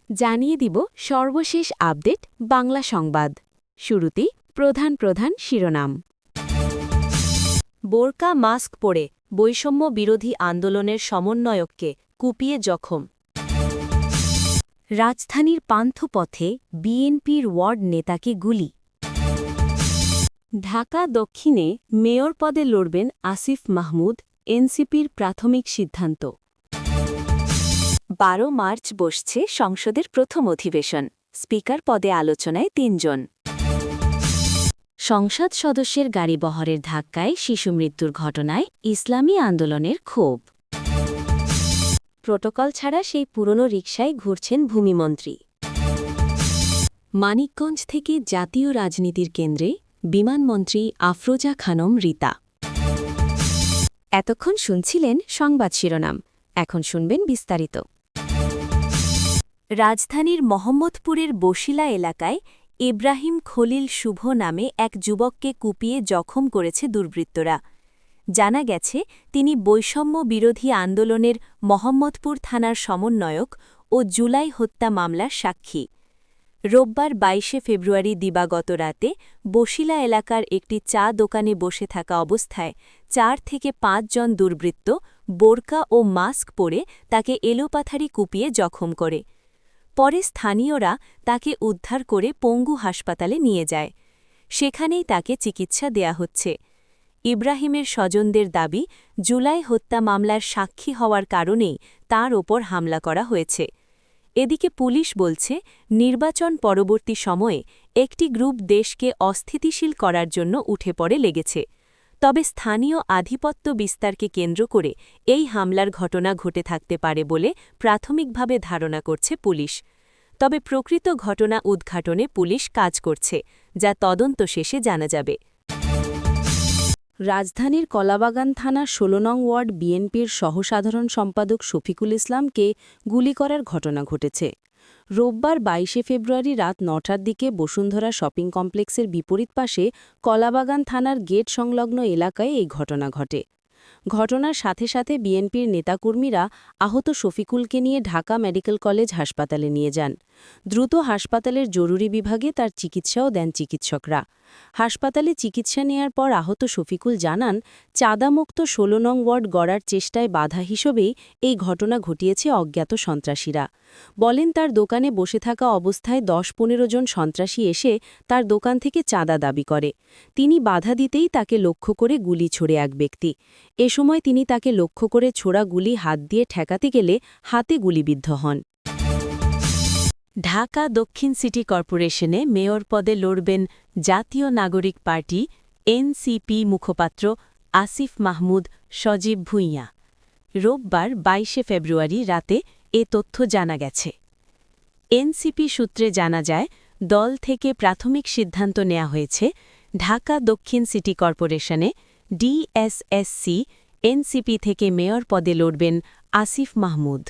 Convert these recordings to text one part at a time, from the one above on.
জানিয়ে দিব সর্বশেষ আপডেট বাংলা সংবাদ। শুরুতেই প্রধান প্রধান শিরোনাম। বোরকা মাস্ক পরে বৈষম্য বিরোধী আন্দোলনের সমন্বয়ককে কুপিয়ে জখম। রাজধানীর পান্থপথে বিএনপির ওয়ার্ড নেতাকে গুলি। ঢাকা দক্ষিণে মেয়র পদে লড়বেন আসিফ মাহমুদ, এনসিপির প্রাথমিক সিদ্ধান্ত। 12 মার্চ বসছে সংসদের প্রথম অধিবেশন, স্পিকার পদে আলোচনায় 3 জন। সংসদ সদস্যের গাড়িবহরের ধাক্কায় শিশু মৃত্যুর ঘটনায় ইসলামী আন্দোলনের ক্ষোভ। প্রোটোকল ছাড়া সেই পুরনো রিকশায় ঘুরছেন ভূমিমন্ত্রী। মানিকগঞ্জ থেকে জাতীয় রাজনীতির কেন্দ্রে বিমানমন্ত্রী আফরোজা খানম রীতা। এতক্ষণ শুনছিলেন সংবাদ শিরোনাম, এখন শুনবেন বিস্তারিত। রাজধানীর মোহাম্মদপুরের বশিলা এলাকায় ইব্রাহিম খলিল শুভ নামে এক যুবককে কুপিয়ে জখম করেছে দুর্বৃত্তরা। জানা গেছে তিনি বৈষম্য বিরোধী আন্দোলনের মোহাম্মদপুর থানার সমন্বয়ক ও জুলাই হত্যা মামলার সাক্ষী। রোববার 22 ফেব্রুয়ারি দিবাগত রাতে বশিলা এলাকার একটি চা দোকানে বসে থাকা অবস্থায় 4 থেকে 5 জন দুর্বৃত্ত বোরকা ও মাস্ক পরে তাকে এলোপাথারি কুপিয়ে জখম করে। পরে স্থানীয়রা তাকে উদ্ধার করে পঙ্গু হাসপাতালে নিয়ে যায়। সেখানেই তাকে চিকিৎসা দেয়া হচ্ছে। ইব্রাহিমের স্বজনদের দাবি, জুলাই হত্যা মামলার সাক্ষী হওয়ার কারণেই তার ওপর হামলা করা হয়েছে। এদিকে পুলিশ বলছে, নির্বাচন পরবর্তী সময়ে একটি গ্রুপ দেশকে অস্থিতিশীল করার জন্য উঠে পড়ে লেগেছে। তবে স্থানীয় আধিপত্য বিস্তারকে কেন্দ্র করে এই হামলার ঘটনা ঘটে থাকতে পারে বলে প্রাথমিকভাবে ধারণা করছে পুলিশ। তবে প্রকৃত ঘটনা উদ্ঘাটনে পুলিশ কাজ করছে, যা তদন্ত শেষে জানা যাবে। রাজধানীর কলাবাগান থানার 16 নং ওয়ার্ড বিএনপির সহসাধারণ সম্পাদক শফিকুল ইসলামকে গুলি করার ঘটনা ঘটেছে। রোববার 22 ফেব্রুয়ারি রাত 9টার দিকে বসুন্ধরা শপিং কমপ্লেক্সের বিপরীত পাশে কলাবাগান থানার গেট সংলগ্ন এলাকায় এই ঘটনা ঘটে। ঘটনার সাথে সাথে বিএনপির নেতাকর্মীরা আহত শফিকুলকে নিয়ে ঢাকা মেডিকেল কলেজ হাসপাতালে নিয়ে যান। দ্রুত হাসপাতালের জরুরি বিভাগে তার চিকিৎসাও দেন চিকিৎসকরা। হাসপাতালে চিকিৎসা নেয়ার পর আহত শফিকুল জানান, চাঁদামুক্ত 16 নং ওয়ার্ড গড়ার চেষ্টায় বাধা হিসেবেই এই ঘটনা ঘটিয়েছে অজ্ঞাত সন্ত্রাসীরা। বলেন, তার দোকানে বসে থাকা অবস্থায় 10-15 জন সন্ত্রাসী এসে তার দোকান থেকে চাঁদা দাবি করে। তিনি বাধা দিতেই তাকে লক্ষ্য করে গুলি ছোড়ে এক ব্যক্তি। এ সময় তিনি তাকে লক্ষ্য করে ছোড়া গুলি হাত দিয়ে ঠেকাতে গেলে হাতে গুলিবিদ্ধ হন। ঢাকা দক্ষিণ সিটি কর্পোরেশনে মেয়র পদে লড়বেন জাতীয় নাগরিক পার্টি এনসিপি মুখপাত্র আসিফ মাহমুদ সজীব ভুঁইয়া। রোববার 22 ফেব্রুয়ারি রাতে এ তথ্য জানা গেছে। এনসিপি সূত্রে জানা যায়, দল থেকে প্রাথমিক সিদ্ধান্ত নেওয়া হয়েছে ঢাকা দক্ষিণ সিটি কর্পোরেশনে ডিএসএসসি এনসিপি থেকে মেয়র পদে লড়বেন আসিফ মাহমুদ।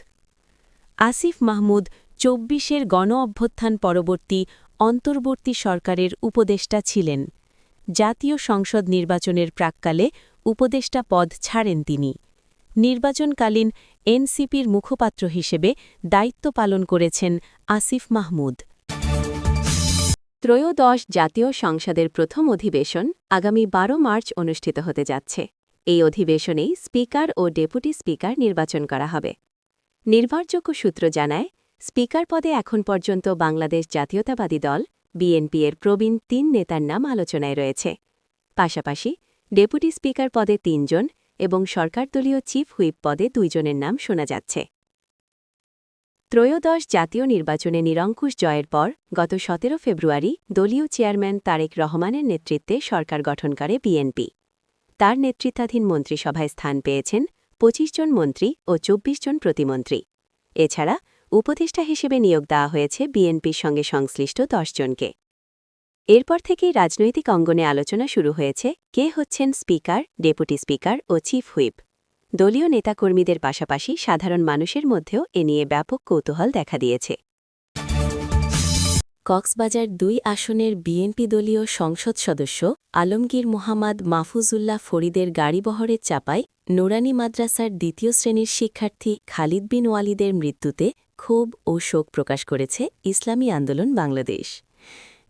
আসিফ মাহমুদ 24-এর গণ-অভ্যুত্থান পরবর্তী অন্তর্বর্তী সরকারের উপদেষ্টা ছিলেন। জাতীয় সংসদ নির্বাচনের প্রাক্কালে উপদেষ্টা পদ ছাড়েন তিনি। নির্বাচনকালীন এনসিপির মুখপাত্র হিসেবে দায়িত্ব পালন করেছেন আসিফ মাহমুদ। ত্রয়োদশ জাতীয় সংসদের প্রথম অধিবেশন আগামী 12 মার্চ অনুষ্ঠিত হতে যাচ্ছে। এই অধিবেশনেই স্পিকার ও ডেপুটি স্পিকার নির্বাচন করা হবে। নির্ভরযোগ্য সূত্র জানায়, স্পিকার পদে এখন পর্যন্ত বাংলাদেশ জাতীয়তাবাদী দল বিএনপি এর প্রবীণ 3 নেতার নাম আলোচনায় রয়েছে। পাশাপাশি ডেপুটি স্পিকার পদে 3 জন এবং সরকারদলীয় চিফ হুইপ পদে 2 জনের নাম শোনা যাচ্ছে। ত্রয়োদশ জাতীয় নির্বাচনে নিরঙ্কুশ জয়ের পর গত 17 ফেব্রুয়ারি দলীয় চেয়ারম্যান তারেক রহমানের নেতৃত্বে সরকার গঠন করে বিএনপি। তার নেতৃত্বাধীন মন্ত্রিসভায় স্থান পেয়েছেন 25 জন মন্ত্রী ও 24 জন প্রতিমন্ত্রী। এছাড়া উপদেষ্টা হিসেবে নিয়োগ দেওয়া হয়েছে বিএনপির সঙ্গে সংশ্লিষ্ট 10 জনকে। এরপর থেকেই রাজনৈতিক অঙ্গনে আলোচনা শুরু হয়েছে কে হচ্ছেন স্পিকার, ডেপুটি স্পিকার ও চিফ হুইপ। দলীয় নেতাকর্মীদের পাশাপাশি সাধারণ মানুষের মধ্যেও এ নিয়ে ব্যাপক কৌতূহল দেখা দিয়েছে। কক্সবাজার ২ আসনের বিএনপি দলীয় সংসদ সদস্য আলমগীর মোহাম্মদ মাহফুজুল্লাহ ফরিদের গাড়িবহরের চাপায় নুরানি মাদ্রাসার ২য় শ্রেণীর শিক্ষার্থী খালিদ বিন ওয়ালিদের মৃত্যুতে ক্ষোভ ও শোক প্রকাশ করেছে ইসলামী আন্দোলন বাংলাদেশ।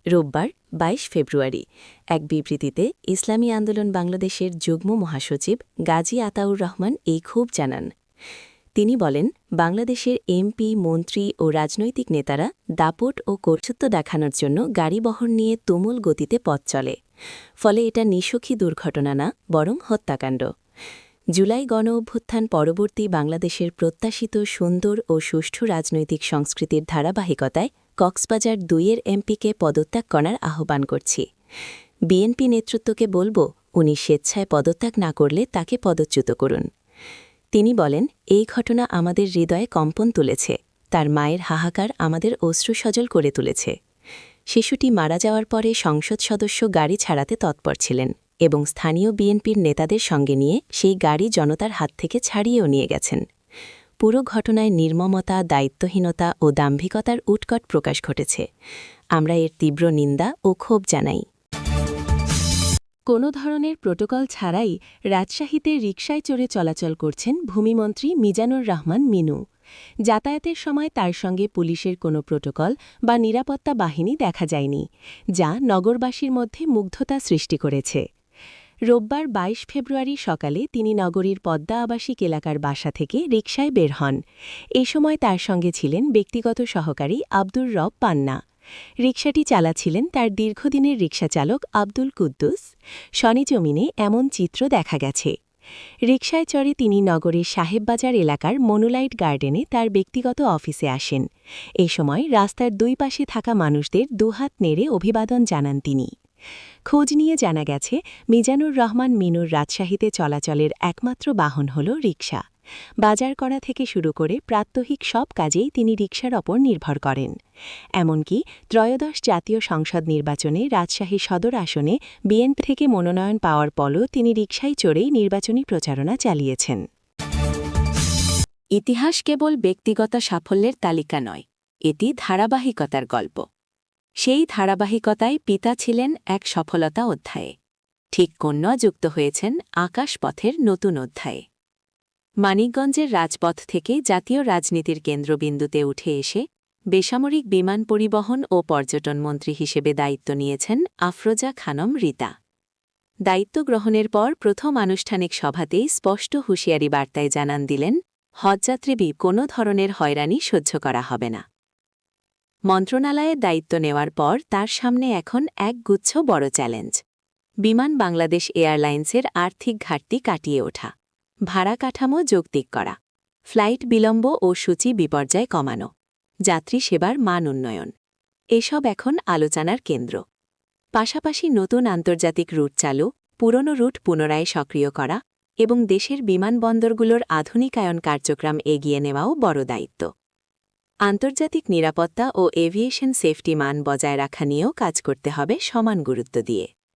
রোববার ২২ ফেব্রুয়ারি এক বিবৃতিতে ইসলামী আন্দোলন বাংলাদেশের যুগ্ম মহাসচিব গাজী আতাউর রহমান এই ক্ষোভ জানান। তিনি বলেন, বাংলাদেশের এমপি, মন্ত্রী ও রাজনৈতিক নেতারা দাপট ও কর্তৃত্ব দেখানোর জন্য গাড়িবহর নিয়ে তুমুল গতিতে পথ চলে। ফলে এটা নিশখী দুর্ঘটনা না, বরং হত্যাকাণ্ড। জুলাই গণ-অভ্যুত্থান পরবর্তী বাংলাদেশের প্রত্যাশিত সুন্দর ও সুষ্ঠু রাজনৈতিক সংস্কৃতির ধারাবাহিকতায় কক্সবাজার ২-এর এমপিকে পদত্যাগ করার আহ্বান করছি। বিএনপি নেতৃত্বকে বলব, উনি স্বেচ্ছায় পদত্যাগ না করলে তাকে পদচ্যুত করুন। তিনি বলেন, এই ঘটনা আমাদের হৃদয়ে কম্পন তুলেছে। তার মায়ের হাহাকার আমাদের অশ্রু সজল করে তুলেছে। শিশুটি মারা যাওয়ার পরে সংসদ সদস্য গাড়ি ছাড়াতে তৎপর ছিলেন এবং স্থানীয় বিএনপির নেতাদের সঙ্গে নিয়ে সেই গাড়ি জনতার হাত থেকে ছাড়িয়েও নিয়ে গেছেন। পুরো ঘটনায় নির্মমতা, দায়িত্বহীনতা ও দাম্ভিকতার উৎকট প্রকাশ ঘটেছে। আমরা এর তীব্র নিন্দা ও ক্ষোভ জানাই। কোনো ধরনের প্রোটোকল ছাড়াই রাজশাহীতে রিকশায় চড়ে চলাচল করছেন ভূমিমন্ত্রী মিজানুর রহমান মিনু। যাতায়াতের সময় তার সঙ্গে পুলিশের কোনো প্রোটোকল বা নিরাপত্তা বাহিনী দেখা যায়নি, যা নগরবাসীর মধ্যে মুগ্ধতা সৃষ্টি করেছে। রোববার ২২ ফেব্রুয়ারি সকালে তিনি নগরীর পদ্মা আবাসিক এলাকার বাসা থেকে রিকশায় বের হন। এ সময় তার সঙ্গে ছিলেন ব্যক্তিগত সহকারী আব্দুর রব পান্না। রিকশাটি চালাচ্ছিলেন তার দীর্ঘদিনের রিকশাচালক আব্দুল কুদ্দুস। সরেজমিনে এমন চিত্র দেখা গেছে। রিকশায় চড়ে তিনি নগরের সাহেববাজার এলাকার মনুলাইট গার্ডেনে তার ব্যক্তিগত অফিসে আসেন। এ সময় রাস্তার দুই পাশে থাকা মানুষদের দুহাত নেড়ে অভিবাদন জানান তিনি। খোঁজ নিয়ে জানা গেছে, মিজানুর রহমান মিনুর রাজশাহীতে চলাচলের একমাত্র বাহন হল রিকশা। বাজার করা থেকে শুরু করে প্রাত্যহিক সব কাজেই তিনি রিকশার ওপর নির্ভর করেন। এমনকি ত্রয়োদশ জাতীয় সংসদ নির্বাচনে রাজশাহী সদর আসনে বিএনপি থেকে মনোনয়ন পাওয়ার পরও তিনি রিকশায় চড়েই নির্বাচনী প্রচারণা চালিয়েছেন। ইতিহাস কেবল ব্যক্তিগত সাফল্যের তালিকা নয়, এটি ধারাবাহিকতার গল্প। সেই ধারাবাহিকতায় পিতা ছিলেন এক সফলতা অধ্যায়ে, ঠিক কন্যা যুক্ত হয়েছেন আকাশপথের নতুন অধ্যায়ে। মানিকগঞ্জের রাজপথ থেকে জাতীয় রাজনীতির কেন্দ্রবিন্দুতে উঠে এসে বেসামরিক বিমান পরিবহন ও পর্যটন মন্ত্রী হিসেবে দায়িত্ব নিয়েছেন আফরোজা খানম রিতা। দায়িত্ব গ্রহণের পর প্রথম আনুষ্ঠানিক সভাতেই স্পষ্ট হুঁশিয়ারি বার্তায় জানান দিলেন, হজযাত্রী কোনো ধরনের হয়রানি সহ্য করা হবে না। মন্ত্রণালয়ের দায়িত্ব নেওয়ার পর তার সামনে এখন এক গুচ্ছ বড় চ্যালেঞ্জ। বিমান বাংলাদেশ এয়ারলাইন্সের আর্থিক ঘাটতি কাটিয়ে ওঠা, ভাড়া কাঠামো যৌক্তিক করা, ফ্লাইট বিলম্ব ও সূচি বিপর্যয় কমানো, যাত্রী সেবার মান উন্নয়ন, এসব এখন আলোচনার কেন্দ্র। পাশাপাশি নতুন আন্তর্জাতিক রুট চালু, পুরনো রুট পুনরায় সক্রিয় করা এবং দেশের বিমানবন্দরগুলোর আধুনিকায়ন কার্যক্রম এগিয়ে নেওয়াও বড় দায়িত্ব। আন্তর্জাতিক নিরাপত্তা ও এভিয়েশন সেফটি মান বজায় রাখা নিয়েও কাজ করতে হবে সমান গুরুত্ব দিয়ে।